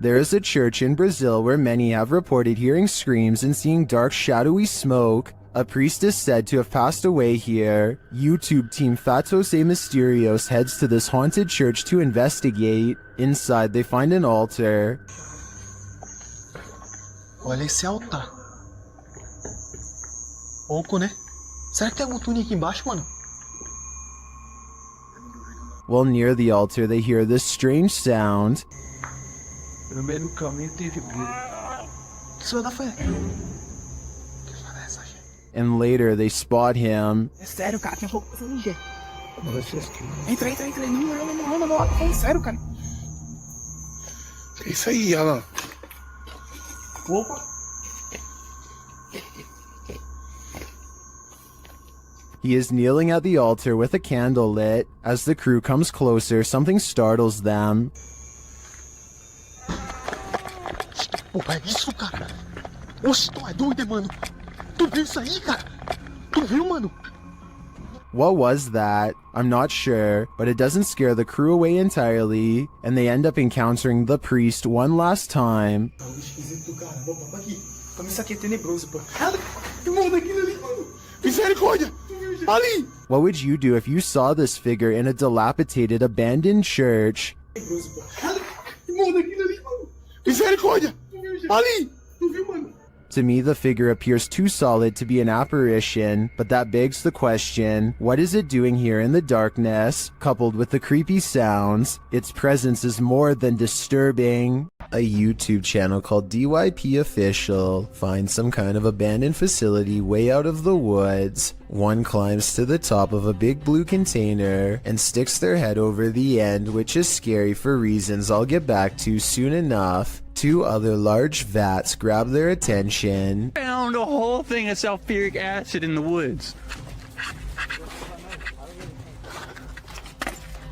There is a church in Brazil where many have reported hearing screams and seeing dark shadowy smoke. A priest is said to have passed away here. YouTube team Fatos e Mysterios heads to this haunted church to investigate. Inside, they find an altar. Olha esse altar. Pouco, né? Será que tem algum túnel aqui embaixo, mano? While near the altar, they hear this strange sound. No meio do caminho teve que isso da foi? And later, they spot him. É sério, cara, tem roupa pra ninguém. Entra. Não. É sério, cara. É isso aí, Alan. Opa. He is kneeling at the altar with a candle lit. As the crew comes closer, something startles them. Porra, é isso, cara? Oxe, tu é doido, mano? Tu viu isso aí, cara? Tu viu, mano? What was that? I'm not sure, but it doesn't scare the crew away entirely, and they end up encountering the priest one last time. Tá esquisito, cara. Vamos aqui. Como isso aqui é tenebroso, pô. Que mundo aquilo ali, mano? Misericórdia! Ali! What would you do if you saw this figure in a dilapidated, abandoned church? Tenebroso, pô. Que mundo aquilo ali, mano? Misericórdia! Ali! Tu viu, mano? To me, the figure appears too solid to be an apparition, but that begs the question, what is it doing here in the darkness? Coupled with the creepy sounds, its presence is more than disturbing. A YouTube channel called DYP Official finds some kind of abandoned facility way out of the woods. One climbs to the top of a big blue container and sticks their head over the end, which is scary for reasons I'll get back to soon enough. Two other large vats grab their attention. Found a whole thing of sulfuric acid in the woods.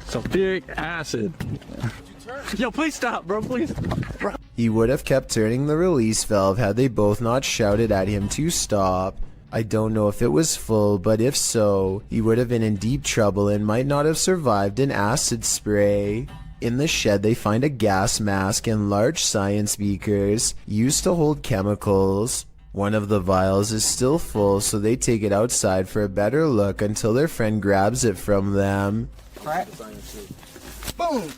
Sulfuric acid. Yo, please stop, bro, please. Bro. He would have kept turning the release valve had they both not shouted at him to stop. I don't know if it was full, but if so, he would have been in deep trouble and might not have survived an acid spray. In the shed, they find a gas mask and large science beakers used to hold chemicals. One of the vials is still full, so they take it outside for a better look until their friend grabs it from them. Right. Boom!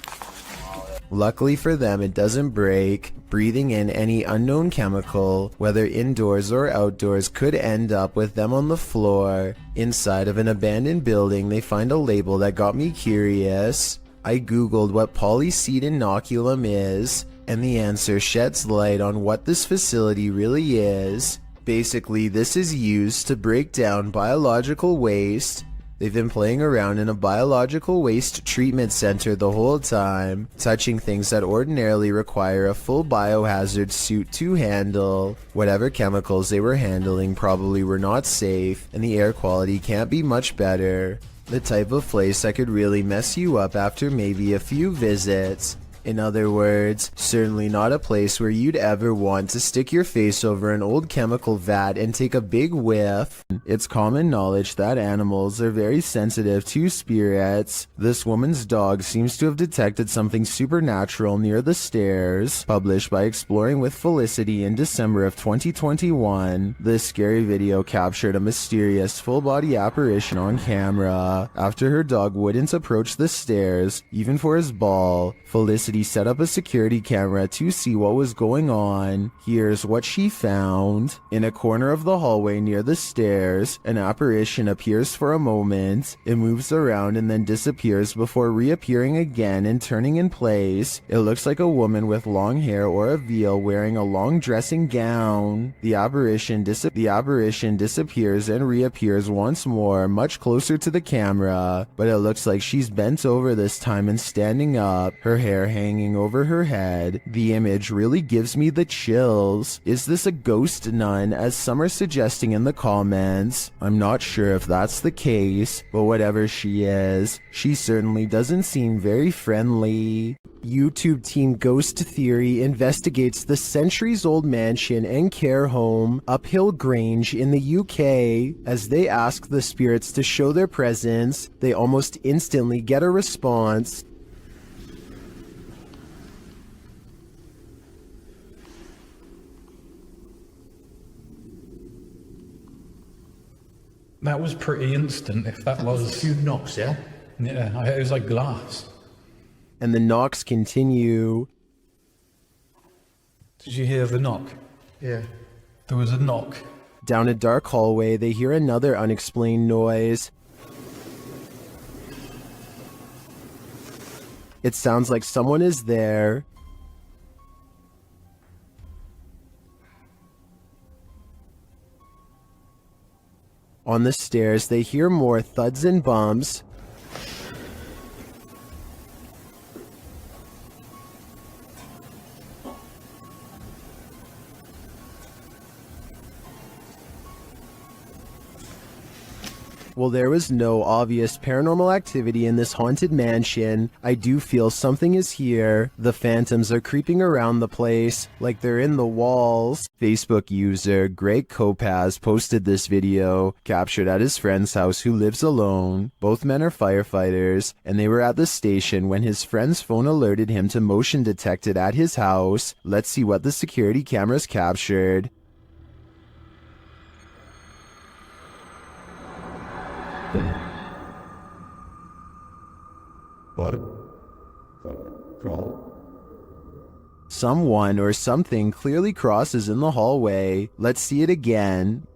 Luckily for them, it doesn't break. Breathing in any unknown chemical, whether indoors or outdoors, could end up with them on the floor. Inside of an abandoned building, they find a label that got me curious. I googled what polyseed inoculum is, and the answer sheds light on what this facility really is. Basically, this is used to break down biological waste. They've been playing around in a biological waste treatment center the whole time, touching things that ordinarily require a full biohazard suit to handle. Whatever chemicals they were handling probably were not safe, and the air quality can't be much better. The type of place that could really mess you up after maybe a few visits. In other words, certainly not a place where you'd ever want to stick your face over an old chemical vat and take a big whiff. It's common knowledge that animals are very sensitive to spirits. This woman's dog seems to have detected something supernatural near the stairs. Published by Exploring with Felicity in December of 2021, this scary video captured a mysterious full-body apparition on camera. After her dog wouldn't approach the stairs, even for his ball, Felicity set up a security camera to see what was going on. Here's what she found. In a corner of the hallway near the stairs, an apparition appears for a moment. It moves around and then disappears before reappearing again and turning in place. It looks like a woman with long hair or a veil wearing a long dressing gown. The apparition disappears and reappears once more, much closer to the camera, but it looks like she's bent over this time and standing up, her hair hanging over her head. The image really gives me the chills. Is this a ghost nun, as some are suggesting in the comments? I'm not sure if that's the case, but whatever she is, she certainly doesn't seem very friendly. YouTube team Ghost Theory investigates the centuries-old mansion and care home Uphill Grange in the UK. As they ask the spirits to show their presence, they almost instantly get a response. That was pretty instant, if that was... A few knocks, yeah? Yeah, it was like glass. And the knocks continue. Did you hear the knock? Yeah. There was a knock. Down a dark hallway, they hear another unexplained noise. It sounds like someone is there. On the stairs, they hear more thuds and bumps. While there was no obvious paranormal activity in this haunted mansion, I do feel something is here. The phantoms are creeping around the place, like they're in the walls. Facebook user Greg Kopaz posted this video, captured at his friend's house who lives alone. Both men are firefighters, and they were at the station when his friend's phone alerted him to motion detected at his house. Let's see what the security cameras captured. Someone or something clearly crosses in the hallway. Let's see it again.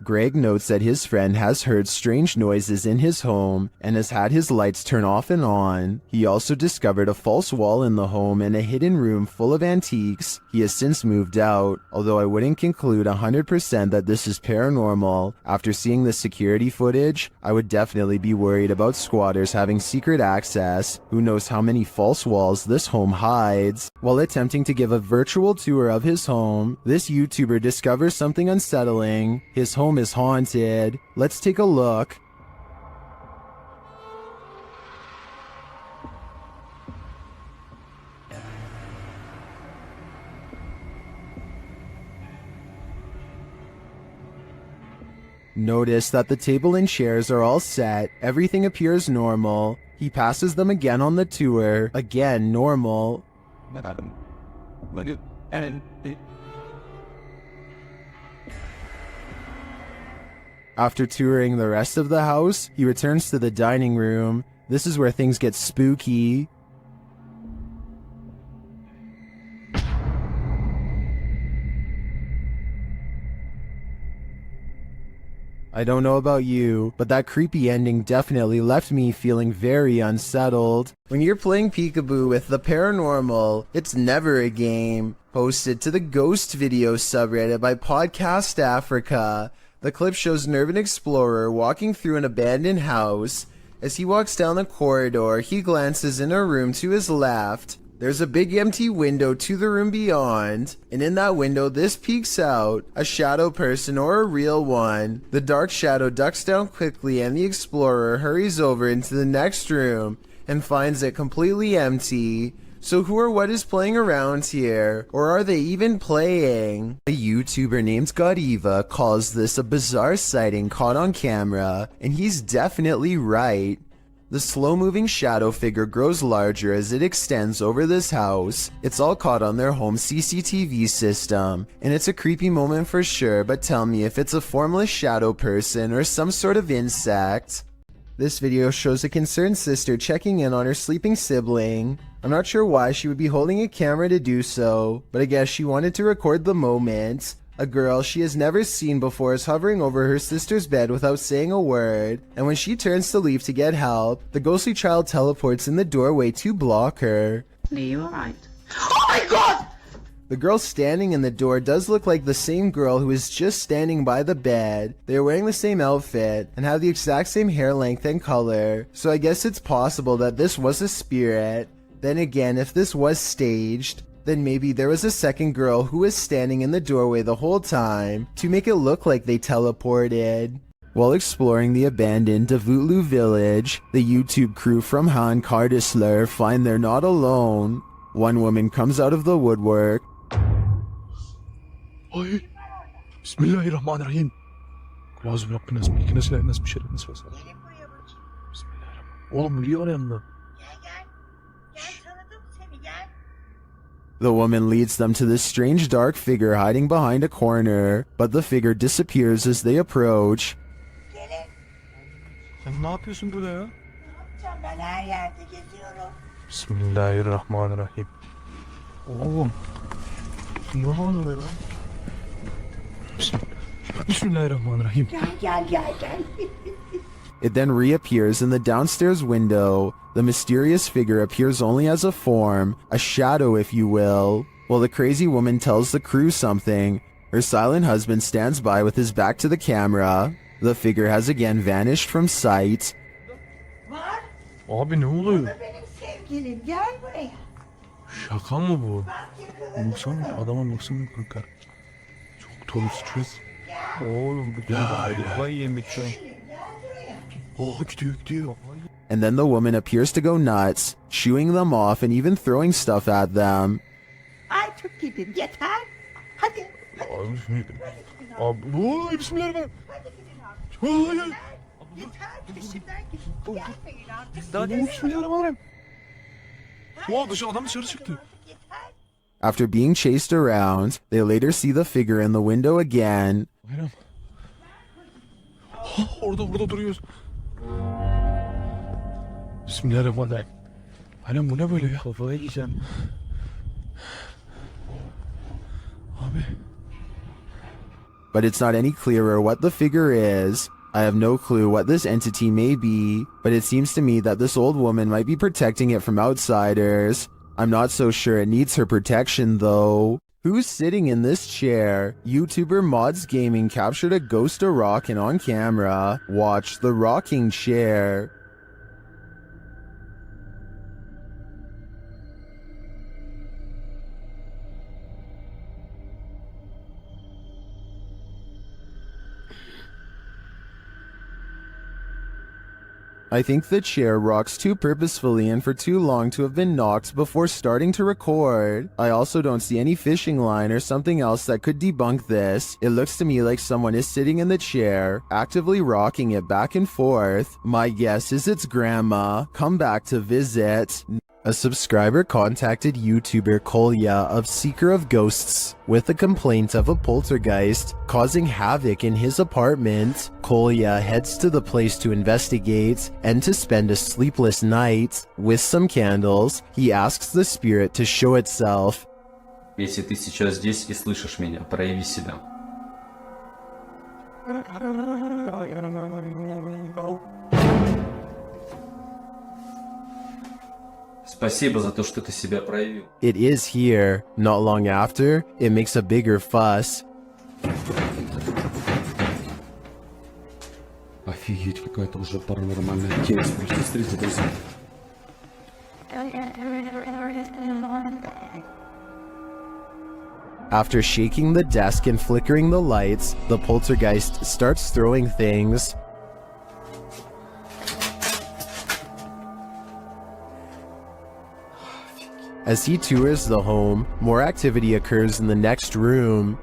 Greg notes that his friend has heard strange noises in his home and has had his lights turn off and on. He also discovered a false wall in the home and a hidden room full of antiques. He has since moved out, although I wouldn't conclude 100% that this is paranormal. After seeing the security footage, I would definitely be worried about squatters having secret access. Who knows how many false walls this home hides? While attempting to give a virtual tour of his home, this YouTuber discovers something unsettling. His home is haunted. Let's take a look. Notice that the table and chairs are all set. Everything appears normal. He passes them again on the tour. Again, normal. After touring the rest of the house, he returns to the dining room. This is where things get spooky. I don't know about you, but that creepy ending definitely left me feeling very unsettled. When you're playing peekaboo with the paranormal, it's never a game. Posted to the Ghost Video subreddit by Podcast Africa. The clip shows an urban explorer walking through an abandoned house. As he walks down the corridor, he glances in a room to his left. There's a big empty window to the room beyond, and in that window this peeks out, a shadow person or a real one. The dark shadow ducks down quickly and the explorer hurries over into the next room and finds it completely empty. So who or what is playing around here? Or are they even playing? A YouTuber named Godiva calls this a bizarre sighting caught on camera, and he's definitely right. The slow-moving shadow figure grows larger as it extends over this house. It's all caught on their home CCTV system, and it's a creepy moment for sure, but tell me if it's a formless shadow person or some sort of insect. This video shows a concerned sister checking in on her sleeping sibling. I'm not sure why she would be holding a camera to do so, but I guess she wanted to record the moment. A girl she has never seen before is hovering over her sister's bed without saying a word, and when she turns to leave to get help, the ghostly child teleports in the doorway to block her. Are you alright? Oh my god! The girl standing in the door does look like the same girl who is just standing by the bed. They are wearing the same outfit and have the exact same hair length and color, so I guess it's possible that this was a spirit. Then again, if this was staged, then maybe there was a second girl who was standing in the doorway the whole time to make it look like they teleported. While exploring the abandoned Dulu village, the YouTube crew from Han Kardisler find they're not alone. One woman comes out of the woodwork. Ay, Bismillahirrahmanirrahim. Kulağız bırak nasıl bir ikine silah nasıl bir şey nasıl mesela. Gelin buraya bakayım. Oğlum biliyor yanında. Gel gel. Gel tanıdım seni gel. The woman leads them to this strange dark figure hiding behind a corner, but the figure disappears as they approach. Gelin. Sen ne yapıyorsun burada ya? Ne yapacağım ben her yerde geziyorum. Bismillahirrahmanirrahim. Oğlum. Ne oluyor lan? Bismillahirrahmanirrahim. Gel. It then reappears in the downstairs window. The mysterious figure appears only as a form, a shadow if you will, while the crazy woman tells the crew something. Her silent husband stands by with his back to the camera. The figure has again vanished from sight. Var. Abi ne oluyor? Bu benim sevgilim. Gel buraya. Şaka mı bu? Bak yakaladım. Baksana adama baksana kanka. Çok dolu stres. Oğlum bu kafayı yemek şu an. Oh gidiyor. And then the woman appears to go nuts, shooing them off and even throwing stuff at them. Artık gidin yeter. Hadi. Abi şimdi. Abi oy bismillahirrahmanirrahim. Hadi gidin artık. Hayır. Yeter. Peşimden gidin. Gelmeyin artık. Daha ne bismillahirrahmanirrahim. Oha adam dışarı çıktı. Yeter. After being chased around, they later see the figure in the window again. Bayram. Orada duruyoruz. Bismillahirrahmanirrahim. Bayram bu ne böyle ya? Kafaya yiyeceğim. Abi. But it's not any clearer what the figure is. I have no clue what this entity may be, but it seems to me that this old woman might be protecting it from outsiders. I'm not so sure it needs her protection though. Who's sitting in this chair? YouTuber Mods Gaming captured a ghost of rockin' on camera. Watch the rocking chair. I think the chair rocks too purposefully and for too long to have been knocked before starting to record. I also don't see any fishing line or something else that could debunk this. It looks to me like someone is sitting in the chair, actively rocking it back and forth. My guess is it's grandma, come back to visit. A subscriber contacted YouTuber Kolya of Seeker of Ghosts with a complaint of a poltergeist causing havoc in his apartment. Kolya heads to the place to investigate, and to spend a sleepless night. With some candles, he asks the spirit to show itself. Если ты сейчас здесь и слышишь меня, прояви себя. Спасибо за то, что ты себя проявил. It is here. Not long after, it makes a bigger fuss. Офигеть, какая-то уже паранормальная тема. Смотрите, друзья. After shaking the desk and flickering the lights, the poltergeist starts throwing things. As he tours the home, more activity occurs in the next room.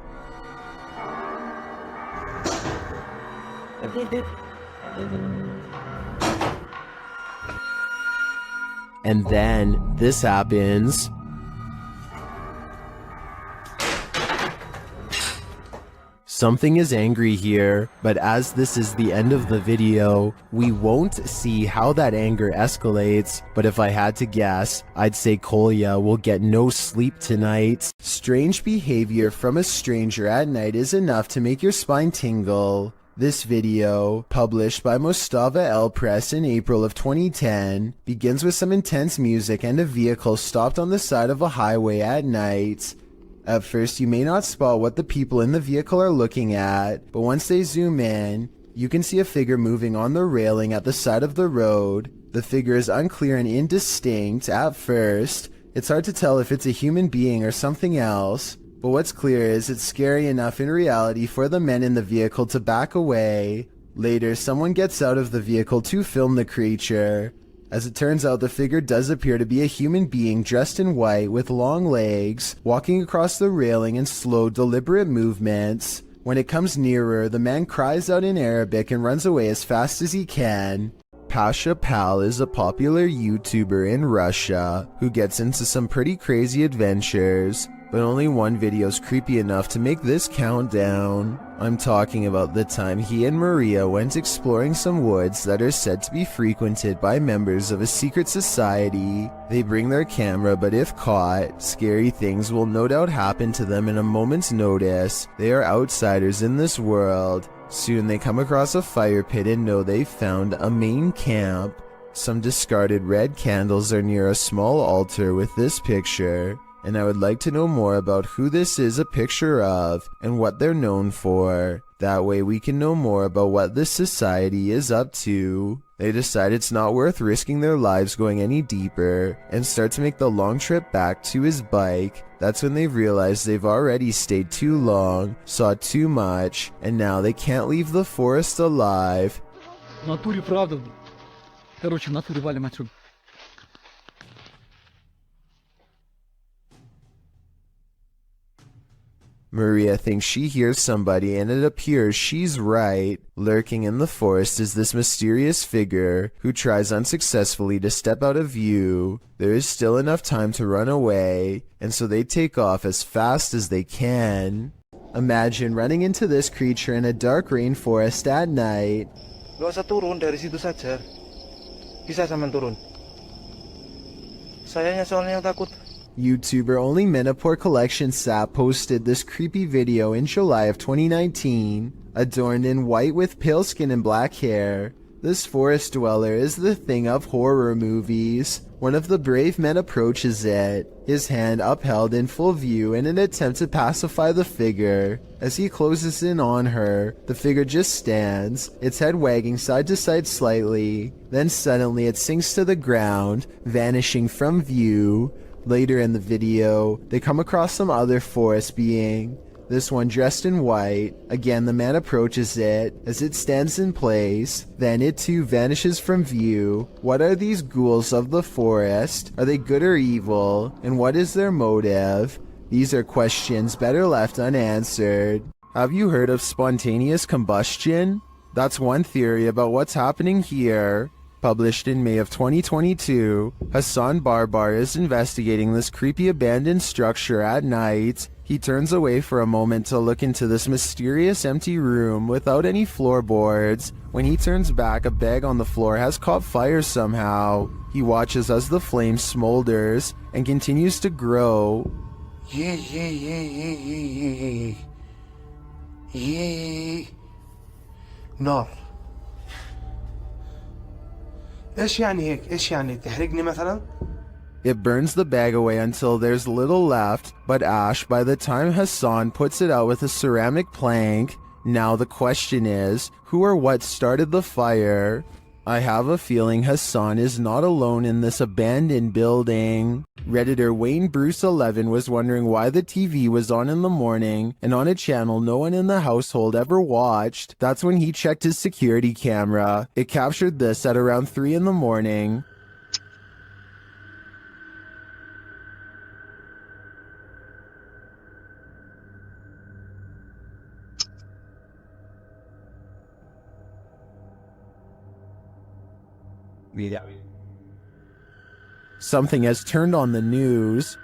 And then this happens. Something is angry here, but as this is the end of the video, we won't see how that anger escalates, but if I had to guess, I'd say Kolya will get no sleep tonight. Strange behavior from a stranger at night is enough to make your spine tingle. This video, published by Mostava L Press in April of 2010, begins with some intense music and a vehicle stopped on the side of a highway at night. At first, you may not spot what the people in the vehicle are looking at, but once they zoom in, you can see a figure moving on the railing at the side of the road. The figure is unclear and indistinct at first. It's hard to tell if it's a human being or something else, but what's clear is it's scary enough in reality for the men in the vehicle to back away. Later, someone gets out of the vehicle to film the creature. As it turns out, the figure does appear to be a human being dressed in white with long legs, walking across the railing in slow, deliberate movements. When it comes nearer, the man cries out in Arabic and runs away as fast as he can. Pasha Pal is a popular YouTuber in Russia who gets into some pretty crazy adventures, but only one video's creepy enough to make this count down. I'm talking about the time he and Maria went exploring some woods that are said to be frequented by members of a secret society. They bring their camera, but if caught, scary things will no doubt happen to them in a moment's notice. They are outsiders in this world. Soon they come across a fire pit and know they've found a main camp. Some discarded red candles are near a small altar with this picture, and I would like to know more about who this is a picture of and what they're known for. That way we can know more about what this society is up to. They decide it's not worth risking their lives going any deeper and start to make the long trip back to his bike. That's when they realize they've already stayed too long, saw too much, and now they can't leave the forest alive. В натуре правда. Короче, в натуре валим отсюда. Maria thinks she hears somebody, and it appears she's right. Lurking in the forest is this mysterious figure who tries unsuccessfully to step out of view. There is still enough time to run away, and so they take off as fast as they can. Imagine running into this creature in a dark rainforest at night. Gak usah turun dari situ saja. Bisa sampean turun. Sayanya soalnya yang takut. YouTuber Only Menopore Collection Sap posted this creepy video in July of 2019. Adorned in white with pale skin and black hair, this forest dweller is the thing of horror movies. One of the brave men approaches it, his hand upheld in full view in an attempt to pacify the figure. As he closes in on her, the figure just stands, its head wagging side to side slightly. Then suddenly it sinks to the ground, vanishing from view. Later in the video, they come across some other forest being, this one dressed in white. Again, the man approaches it as it stands in place, then it too vanishes from view. What are these ghouls of the forest? Are they good or evil? And what is their motive? These are questions better left unanswered. Have you heard of spontaneous combustion? That's one theory about what's happening here. Published in May of 2022, Hassan Barbar is investigating this creepy abandoned structure at night. He turns away for a moment to look into this mysterious empty room without any floorboards. When he turns back, a bag on the floor has caught fire somehow. He watches as the flame smolders and continues to grow. نار. ايش يعني هيك؟ ايش يعني تحرقني مثلا؟ It burns the bag away until there's little left, but ash by the time Hassan puts it out with a ceramic plank. Now the question is, who or what started the fire? I have a feeling Hassan is not alone in this abandoned building. Redditor Wayne Bruce 11 was wondering why the TV was on in the morning and on a channel no one in the household ever watched. That's when he checked his security camera. It captured this at around 3 in the morning. Something has turned on the news.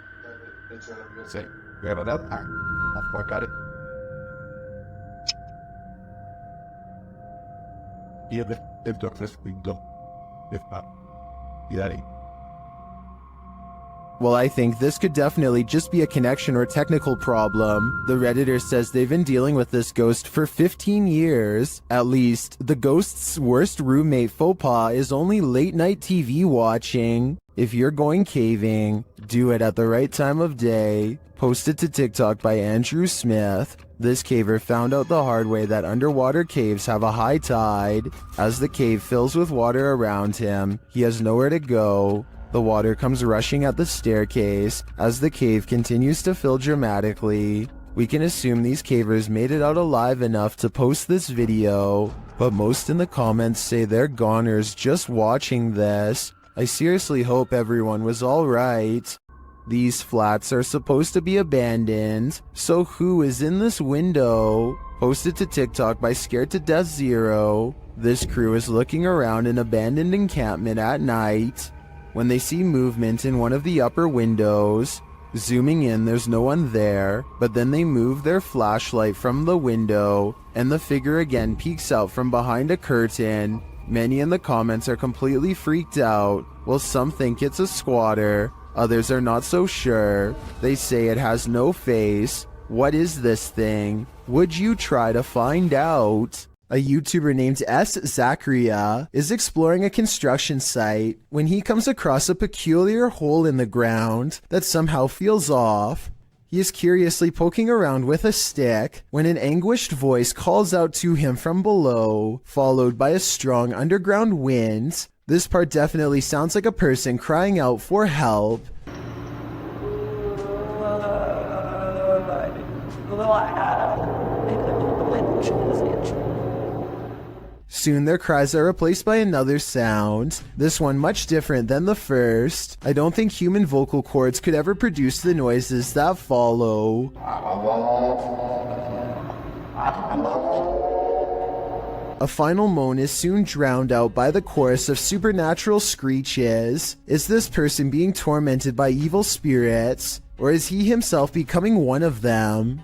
Well, I think this could definitely just be a connection or technical problem. The Redditor says they've been dealing with this ghost for 15 years. At least, the ghost's worst roommate faux pas is only late night TV watching. If you're going caving, do it at the right time of day. Posted to TikTok by Andrew Smith. This caver found out the hard way that underwater caves have a high tide. As the cave fills with water around him, he has nowhere to go. The water comes rushing at the staircase as the cave continues to fill dramatically. We can assume these cavers made it out alive enough to post this video, but most in the comments say they're goners just watching this. I seriously hope everyone was alright. These flats are supposed to be abandoned, so who is in this window? Hosted to TikTok by Scared to Death Zero, this crew is looking around an abandoned encampment at night when they see movement in one of the upper windows. Zooming in, there's no one there, but then they move their flashlight from the window and the figure again peeks out from behind a curtain. Many in the comments are completely freaked out, while some think it's a squatter. Others are not so sure. They say it has no face. What is this thing? Would you try to find out? A YouTuber named S. Zachariah is exploring a construction site when he comes across a peculiar hole in the ground that somehow feels off. He is curiously poking around with a stick when an anguished voice calls out to him from below, followed by a strong underground wind. This part definitely sounds like a person crying out for help. Soon their cries are replaced by another sound, this one much different than the first. I don't think human vocal cords could ever produce the noises that follow. A final moan is soon drowned out by the chorus of supernatural screeches. Is this person being tormented by evil spirits, or is he himself becoming one of them?